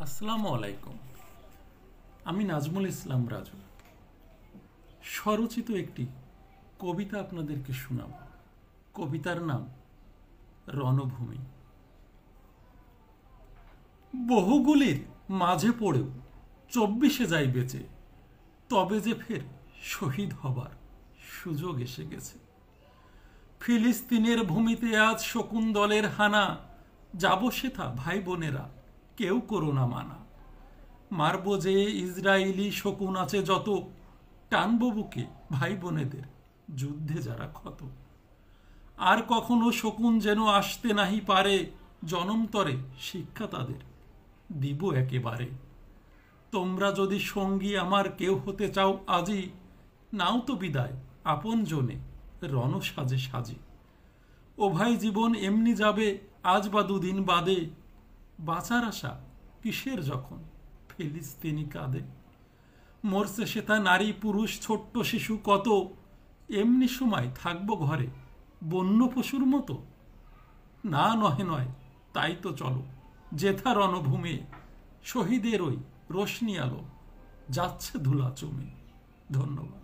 আসসালামু আলাইকুম। আমি নাজমুল ইসলাম রাজু স্বরচিত একটি কবিতা আপনাদেরকে শোনাব। কবিতার নাম রণভূমি। বহুগুলির মাঝে পড়েও 24-এ যাই বেঁচে, তবে যে ফের শহীদ হবার সুযোগ এসে গেছে। ফিলিস্তিনের ভূমিতে আজ শকুন দলের হানা, যাব সেথা ভাই বোনেরা, কেউ করো না মানা। মারব যে ইসরায়েলি শকুন আছে যত, টানব বুকে ভাই বোনেদের যুদ্ধে যারা ক্ষত। আর কখনো শকুন যেন আসতে নাহি পারে, জনমতরে শিক্ষা তাদের দিব একেবারে। তোমরা যদি সঙ্গী আমার কেউ হতে চাও আজই, নাও তো বিদায় আপন জনে রণ সাজে সাজে। ও ভাই জীবন এমনি যাবে আজ বা দুদিন বাদে, বাঁচার আশা কিসের যখন ফিলিস্তিনি কাঁদে। মরছে সেথা নারী পুরুষ ছোট্ট শিশু কত, এমনি সময় থাকবো ঘরে বন্য পশুর মতো। না নহে নয় তাই তো চলো, যেথা রণভূমে শহীদের ওই রোশনি আলো যাচ্ছে ধুলা চুমে। ধন্যবাদ।